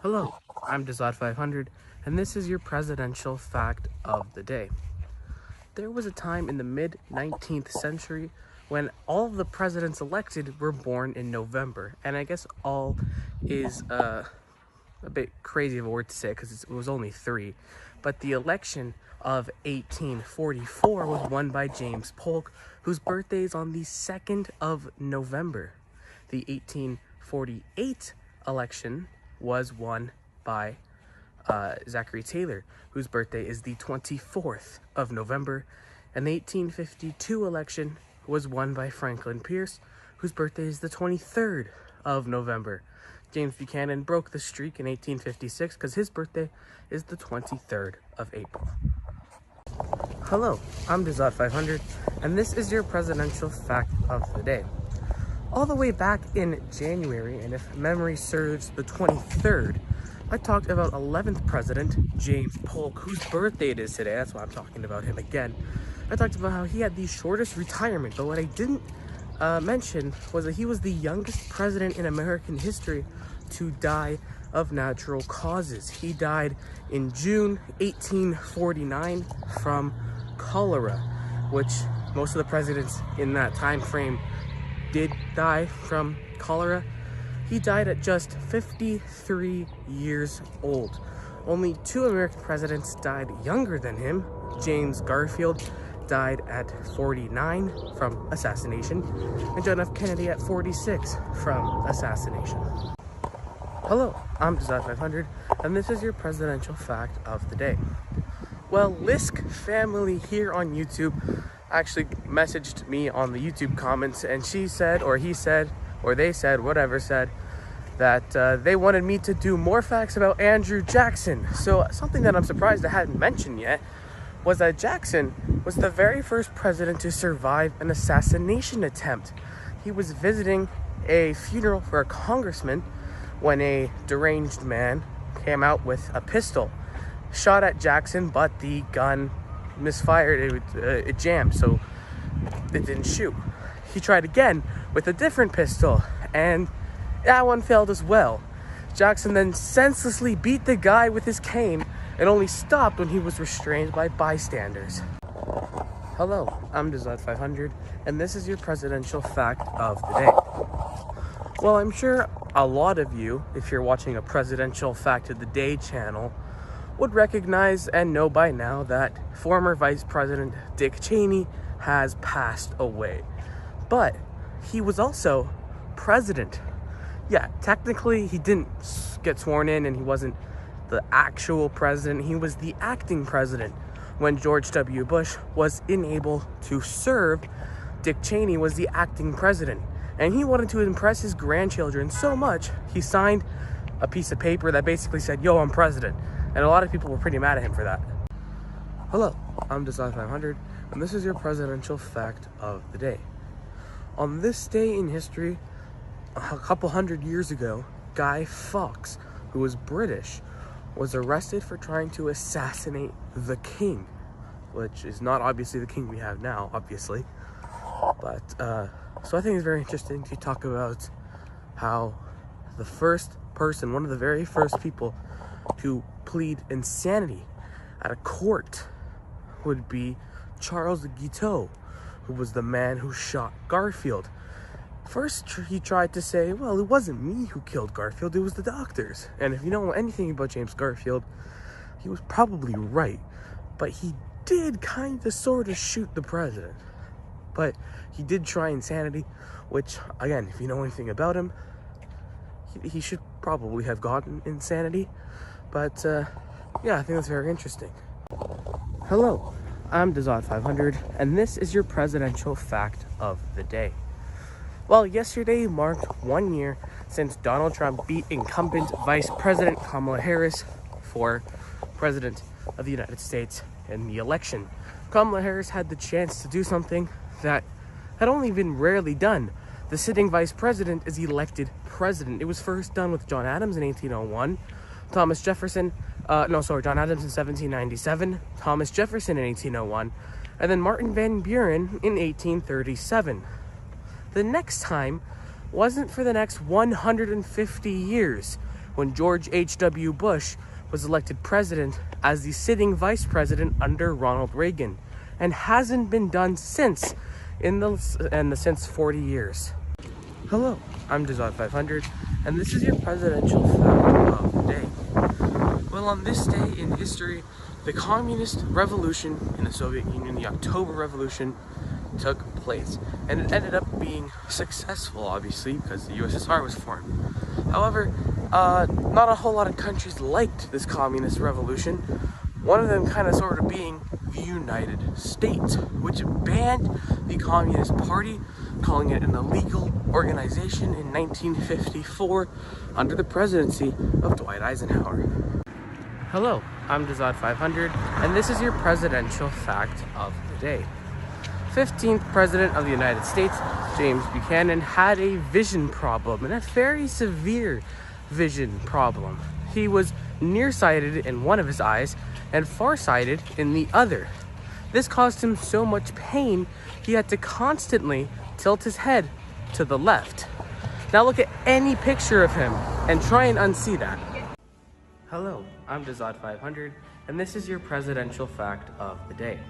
Hello, I'm Dazad500, and this is your presidential fact of the day. There was a time in the mid-19th century when all of the presidents elected were born in November, and I guess all is a bit crazy of a word to say because it was only three, but the election of 1844 was won by James Polk, whose birthday is on the 2nd of November. The 1848 election was won by Zachary Taylor, whose birthday is the 24th of November, and the 1852 election was won by Franklin Pierce, whose birthday is the 23rd of November. James Buchanan broke the streak in 1856 because his birthday is the 23rd of April. Hello, I'm Dazad500, and this is your presidential fact of the day. All the way back in January, and if memory serves, the 23rd, I talked about 11th President James Polk, whose birthday it is today. That's why I'm talking about him again. I talked about how he had the shortest retirement, but what I didn't mention was that he was the youngest president in American history to die of natural causes. He died in June 1849 from cholera, which most of the presidents in that time frame did die from cholera. He died at just 53 years old. Only two American presidents died younger than him. James Garfield died at 49 from assassination, and John F. Kennedy at 46 from assassination. Hello, I'm Dazad500, and this is your presidential fact of the day. Well, Lisk family here on YouTube actually messaged me on the YouTube comments, and she said, or he said, or they said, whatever said, that they wanted me to do more facts about Andrew Jackson. So something that I'm surprised I hadn't mentioned yet was that Jackson was the very first president to survive an assassination attempt. He was visiting a funeral for a congressman when a deranged man came out with a pistol, shot at Jackson, but the gun misfired. It jammed, so it didn't shoot. He tried again with a different pistol, and that one failed as well. Jackson then senselessly beat the guy with his cane and only stopped when he was restrained by bystanders. Hello, I'm Dazad500, and this is your presidential fact of the day. Well, I'm sure a lot of you, if you're watching a presidential fact of the day channel, would recognize and know by now that former Vice President Dick Cheney has passed away. But he was also president. Yeah, technically he didn't get sworn in and he wasn't the actual president. He was the acting president when George W. Bush was unable to serve. Dick Cheney was the acting president, and he wanted to impress his grandchildren so much, he signed a piece of paper that basically said, "Yo, I'm president." And a lot of people were pretty mad at him for that. Hello, I'm Dazad500, and this is your presidential fact of the day. On this day in history, a couple hundred years ago, Guy Fawkes, who was British, was arrested for trying to assassinate the king, which is not obviously the king we have now, obviously. But, so I think it's very interesting to talk about how the first person, one of the very first people to plead insanity at a court would be Charles Guiteau, who was the man who shot Garfield. First, he tried to say, well, it wasn't me who killed Garfield, it was the doctors. And if you don't know anything about James Garfield, he was probably right. But he did kind of sort of shoot the president. But he did try insanity, which, again, if you know anything about him, he should probably have gotten insanity. But, yeah, I think that's very interesting. Hello, I'm Dazad500, and this is your presidential fact of the day. Well, yesterday marked 1 year since Donald Trump beat incumbent Vice President Kamala Harris for President of the United States in the election. Kamala Harris had the chance to do something that had only been rarely done. The sitting vice president is elected president. It was first done with John Adams in 1801, John Adams in 1797, Thomas Jefferson in 1801, and then Martin Van Buren in 1837. The next time wasn't for the next 150 years. when George H.W. Bush was elected president as the sitting vice president under Ronald Reagan, and hasn't been done since since 40 years. Hello, I'm Dazad500, and this is your presidential fact of the day. Well, on this day in history, the communist revolution in the Soviet Union, the October Revolution, took place, and it ended up being successful, obviously, because the USSR was formed. However, not a whole lot of countries liked this communist revolution, one of them kind of sort of being the United States, which banned the Communist Party, calling it an illegal organization in 1954 under the presidency of Dwight Eisenhower. Hello, I'm Dazad500, and this is your presidential fact of the day. 15th President of the United States, James Buchanan, had a vision problem, and a very severe vision problem. He was nearsighted in one of his eyes and farsighted in the other. This caused him so much pain, he had to constantly tilt his head to the left. Now look at any picture of him and try and unsee that. Hello, I'm Dazad500, and this is your presidential fact of the day.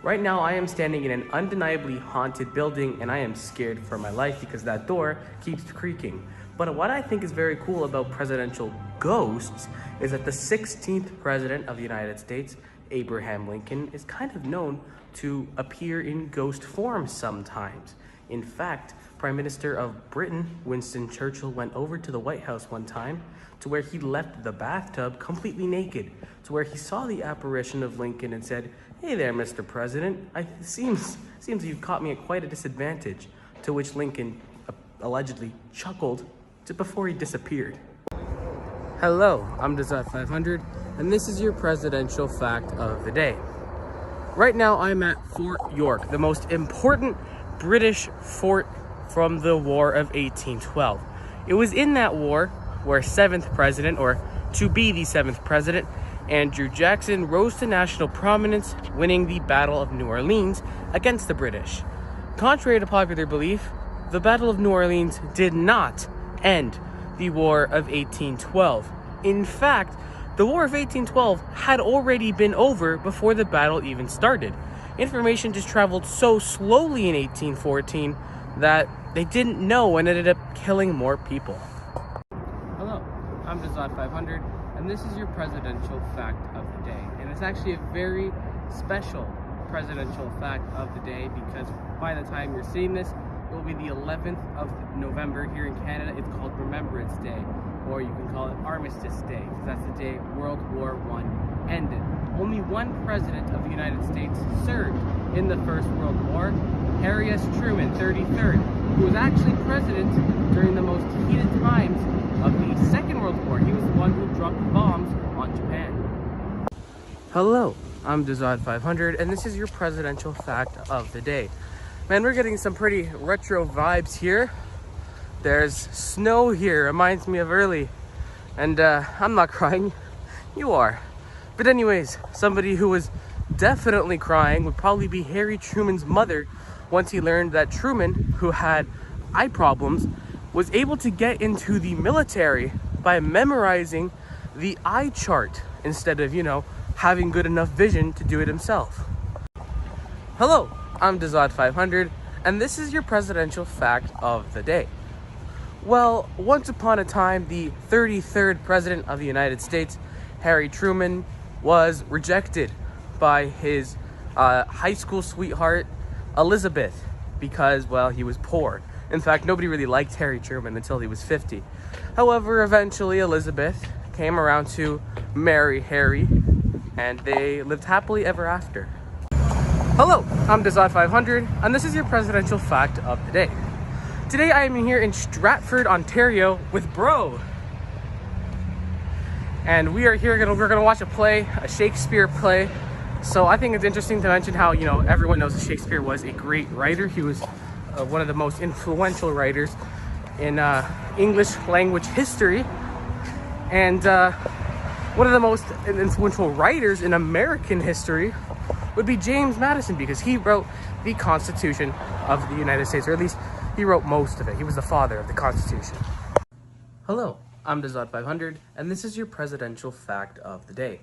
Right now, I am standing in an undeniably haunted building, and I am scared for my life because that door keeps creaking. But what I think is very cool about presidential ghosts is that the 16th president of the United States, Abraham Lincoln, is kind of known to appear in ghost form sometimes. In fact, Prime Minister of Britain, Winston Churchill, went over to the White House one time to where he left the bathtub completely naked, to where he saw the apparition of Lincoln and said, "Hey there, Mr. President, seems you've caught me at quite a disadvantage," to which Lincoln allegedly chuckled before he disappeared. Hello, I'm Dazad500, and this is your presidential fact of the day. Right now, I'm at Fort York, the most important British fort from the War of 1812. It was in that war where 7th president, or to be the 7th president, Andrew Jackson, rose to national prominence, winning the Battle of New Orleans against the British. Contrary to popular belief, the Battle of New Orleans did not end the War of 1812. In fact, the War of 1812 had already been over before the battle even started. Information just traveled so slowly in 1814 that they didn't know and ended up killing more people. Hello, I'm Dazad500, and this is your presidential fact of the day. And it's actually a very special presidential fact of the day because by the time you're seeing this, it will be the 11th of November here in Canada. It's called Remembrance Day, or you can call it Armistice Day, because that's the day World War I ended. Only one president of the United States served in the First World War, Harry S. Truman, 33rd, who was actually president during the most heated times of the Second World War. He was the one who dropped bombs on Japan. Hello, I'm Dazad500, and this is your presidential fact of the day. Man, we're getting some pretty retro vibes here. There's snow here, reminds me of early. And I'm not crying, you are. But anyways, somebody who was definitely crying would probably be Harry Truman's mother once he learned that Truman, who had eye problems, was able to get into the military by memorizing the eye chart instead of, having good enough vision to do it himself. Hello, I'm Dazad500, and this is your presidential fact of the day. Well, once upon a time, the 33rd president of the United States, Harry Truman, was rejected by his high school sweetheart, Elizabeth, because, well, he was poor. In fact, nobody really liked Harry Truman until he was 50. However, eventually Elizabeth came around to marry Harry, and they lived happily ever after. Hello, I'm Dazad500, and this is your presidential fact of the day. Today I am here in Stratford, Ontario with Bro. And we are here, we're gonna watch a play, a Shakespeare play. So I think it's interesting to mention how, everyone knows that Shakespeare was a great writer. He was one of the most influential writers in English language history. And one of the most influential writers in American history would be James Madison, because he wrote the Constitution of the United States, or at least he wrote most of it. He was the father of the Constitution. Hello, I'm Dazad500, and this is your presidential fact of the day.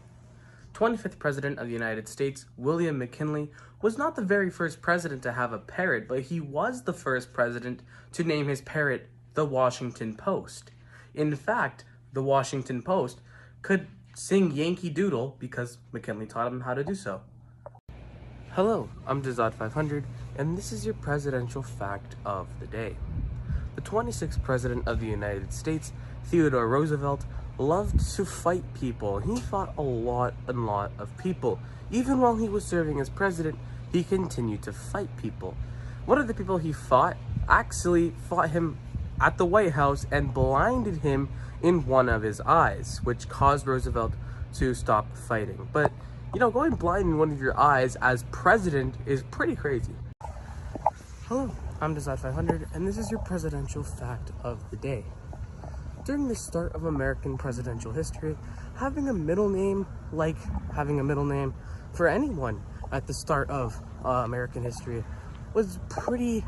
25th President of the United States, William McKinley, was not the very first president to have a parrot, but he was the first president to name his parrot the Washington Post. In fact, the Washington Post could sing Yankee Doodle because McKinley taught him how to do so. Hello, I'm Dazad500, and this is your presidential fact of the day. The 26th President of the United States, Theodore Roosevelt, loved to fight people. He fought a lot of people. Even while he was serving as president, he continued to fight people. One of the people he fought actually fought him at the White House and blinded him in one of his eyes, which caused Roosevelt to stop fighting. But, you know, going blind in one of your eyes as president is pretty crazy. Hello, I'm Dazad500, and this is your presidential fact of the day. During the start of American presidential history, having a middle name, like having a middle name for anyone at the start of American history, was pretty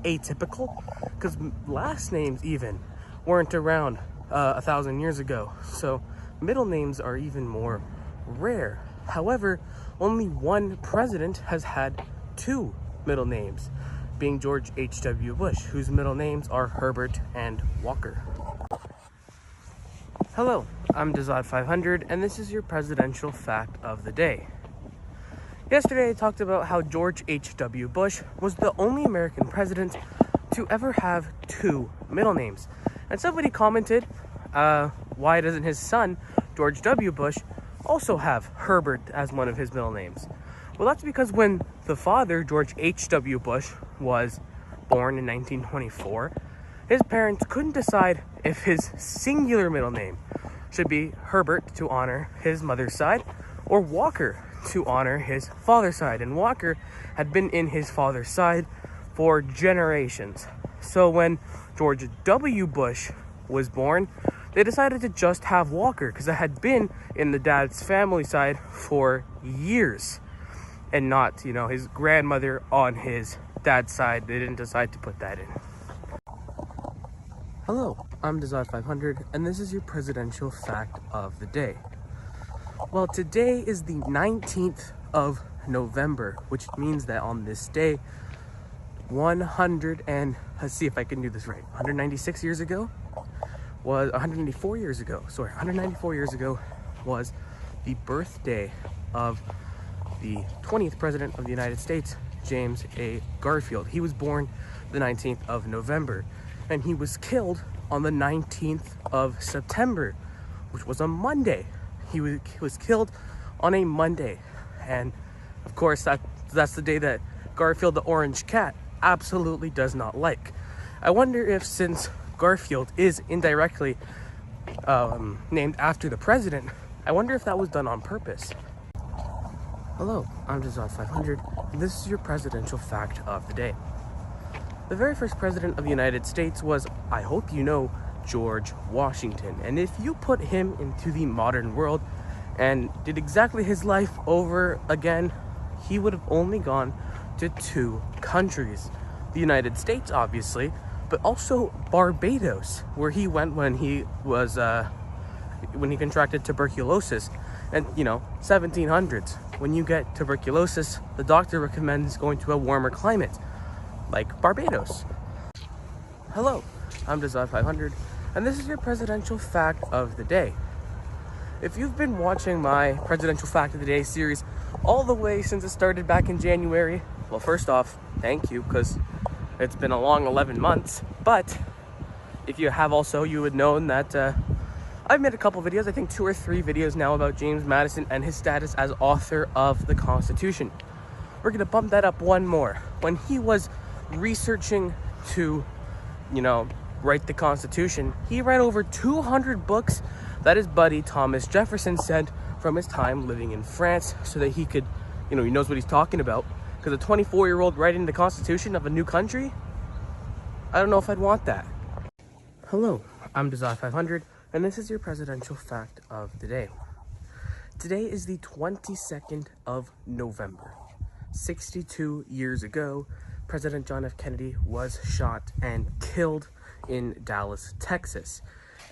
atypical, because last names even weren't around 1,000 years ago, so middle names are even more rare. However, only one president has had two middle names, being George H.W. Bush, whose middle names are Herbert and Walker. Hello, I'm Dazad500, and this is your presidential fact of the day. Yesterday I talked about how George H.W. Bush was the only American president to ever have two middle names. And somebody commented, why doesn't his son, George W. Bush, also have Herbert as one of his middle names? Well, that's because when the father, George H.W. Bush, was born in 1924, his parents couldn't decide if his singular middle name should be Herbert to honor his mother's side or Walker to honor his father's side. And Walker had been in his father's side for generations. So when George W. Bush was born, they decided to just have Walker because it had been in the dad's family side for years. And not, you know, his grandmother on his dad's side. They didn't decide to put that in. Hello, I'm Dazad500, and this is your presidential fact of the day. Well, today is the 19th of November, which means that on this day, 196 years ago, was 194 years ago, sorry, 194 years ago was the birthday of the 20th President of the United States, James A. Garfield. He was born the 19th of November, and he was killed on the 19th of September, which was a Monday. He was killed on a Monday, and of course that's the day that Garfield the orange cat absolutely does not like. I wonder if, since Garfield is indirectly named after the president, I wonder if that was done on purpose. Hello, I'm Dazad500, and this is your presidential fact of the day. The very first president of the United States was, I hope you know, George Washington. And if you put him into the modern world and did exactly his life over again, he would have only gone to two countries. The United States, obviously, but also Barbados, where he went when he was when he contracted tuberculosis. And, you know, 1700s. When you get tuberculosis, the doctor recommends going to a warmer climate, like Barbados. Hello, I'm Dazad500, and this is your presidential fact of the day. If you've been watching my presidential fact of the day series all the way since it started back in January, well, first off, thank you, because it's been a long 11 months. But if you have also, you would know that I've made a couple videos, I think 2 or 3 videos now, about James Madison and his status as author of the Constitution. We're gonna bump that up one more. When he was researching to, you know, write the Constitution, he read over 200 books that his buddy Thomas Jefferson sent from his time living in France, so that he could, you know, he knows what he's talking about. Because a 24-year-old writing the Constitution of a new country, I don't know if I'd want that. Hello, I'm Dazad500, and this is your presidential fact of the day. Today is the 22nd of November. 62 years ago, President John F. Kennedy was shot and killed in Dallas, Texas.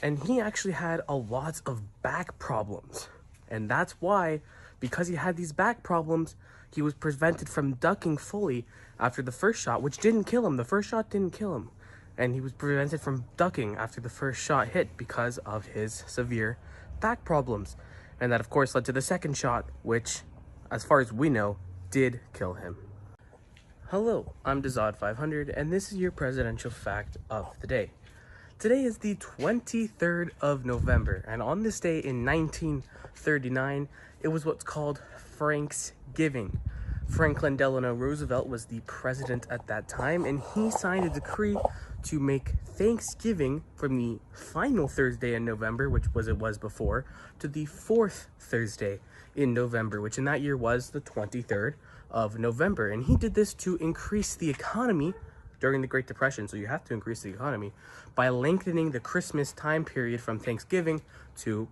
And he actually had a lot of back problems. And that's why, because he had these back problems, he was prevented from ducking fully after the first shot, which didn't kill him. The first shot didn't kill him. And he was prevented from ducking after the first shot hit because of his severe back problems. And that, of course, led to the second shot, which, as far as we know, did kill him. Hello, I'm Dazod500, and this is your presidential fact of the day. Today is the 23rd of November, and on this day in 1939, it was what's called Franksgiving. Franklin Delano Roosevelt was the president at that time, and he signed a decree to make Thanksgiving from the final Thursday in November, which it was before, to the fourth Thursday in November, which in that year was the 23rd of November. And he did this to increase the economy during the Great Depression, so you have to increase the economy by lengthening the Christmas time period from Thanksgiving to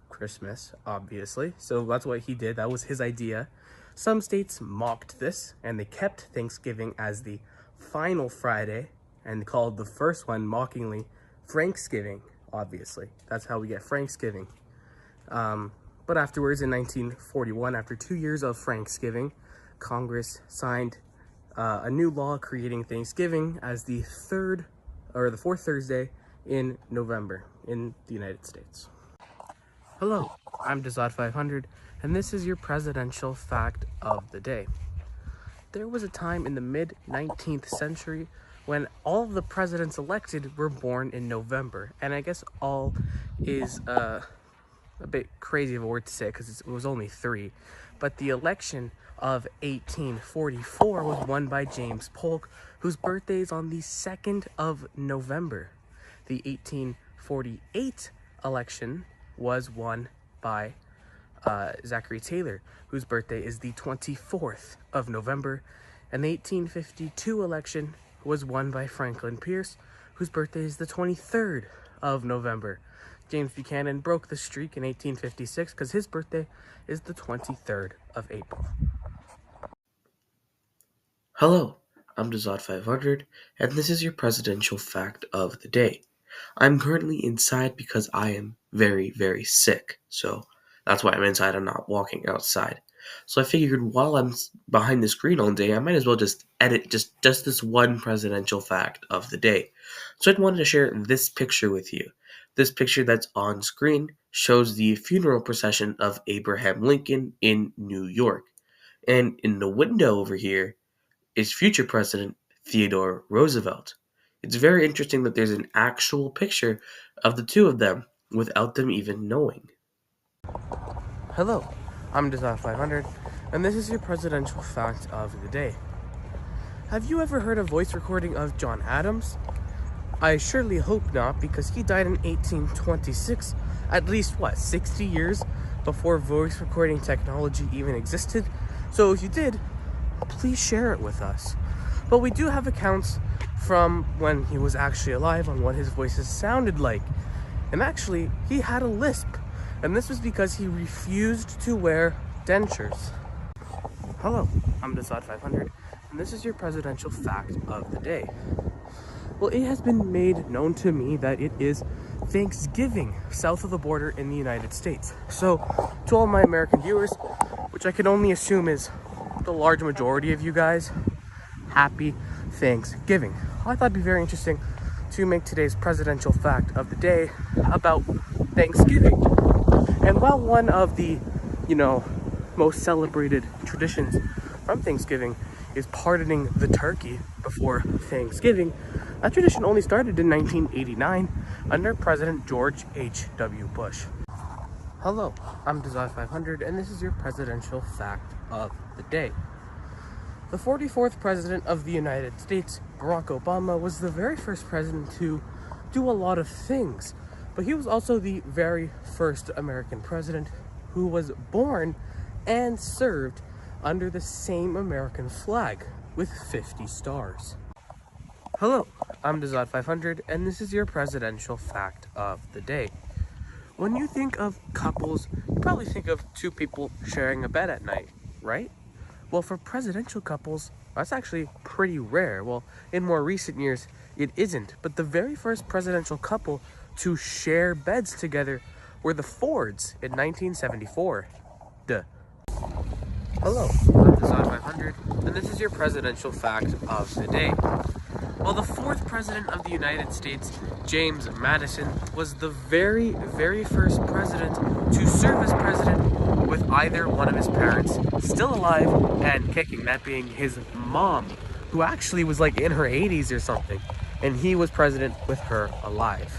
Christmas, obviously. So that's what he did. That was his idea. Some states mocked this, and they kept Thanksgiving as the final Friday and called the first one mockingly Franksgiving, obviously. That's how we get Franksgiving. But afterwards, in 1941, after 2 years of Franksgiving, Congress signed a new law creating Thanksgiving as the fourth Thursday in November in the United States. Hello, I'm Dazod500, and this is your presidential fact of the day. There was a time in the mid-19th century when all of the presidents elected were born in November. And I guess all is a bit crazy of a word to say because it was only 3. But the election of 1844 was won by James Polk, whose birthday is on the 2nd of November. The 1848 election was won by Zachary Taylor, whose birthday is the 24th of November. And the 1852 election was won by Franklin Pierce, whose birthday is the 23rd of November. James Buchanan broke the streak in 1856 because his birthday is the 23rd of April. Hello, I'm Dazod500, and this is your presidential fact of the day. I'm currently inside because I am very, very sick, so that's why I'm inside. I'm not walking outside. So I figured while I'm behind the screen all day, I might as well just edit just this one presidential fact of the day. So I wanted to share this picture with you. This picture that's on screen shows the funeral procession of Abraham Lincoln in New York. And in the window over here is future President Theodore Roosevelt. It's very interesting that there's an actual picture of the two of them without them even knowing. Hello, I'm Dazod500, and this is your presidential fact of the day. Have you ever heard a voice recording of John Adams? I surely hope not, because he died in 1826, at least, 60 years before voice recording technology even existed? So if you did, please share it with us. But we do have accounts from when he was actually alive on what his voices sounded like. And actually, he had a lisp. And this was because he refused to wear dentures. Hello, I'm Dazod500, and this is your presidential fact of the day. Well, it has been made known to me that it is Thanksgiving south of the border in the United States. So, to all my American viewers, which I can only assume is the large majority of you guys, happy Thanksgiving. I thought it'd be very interesting to make today's presidential fact of the day about Thanksgiving. And while one of the, most celebrated traditions from Thanksgiving is pardoning the turkey before Thanksgiving, that tradition only started in 1989 under President George H.W. Bush. Hello, I'm Dazod500, and this is your presidential fact of the day. The 44th president of the United States, Barack Obama, was the very first president to do a lot of things, but he was also the very first American president who was born and served under the same American flag with 50 stars. Hello, I'm Dazod500, and this is your presidential fact of the day. When you think of couples, you probably think of two people sharing a bed at night, right? Well, for presidential couples, that's actually pretty rare. Well, in more recent years, it isn't. But the very first presidential couple to share beds together were the Fords in 1974. Duh. Hello, I'm Design 500, and this is your presidential fact of the day. Well, the fourth president of the United States, James Madison, was the very, very first president to serve as president with either one of his parents still alive and kicking, that being his mom, who actually was like in her 80s or something, and he was president with her alive.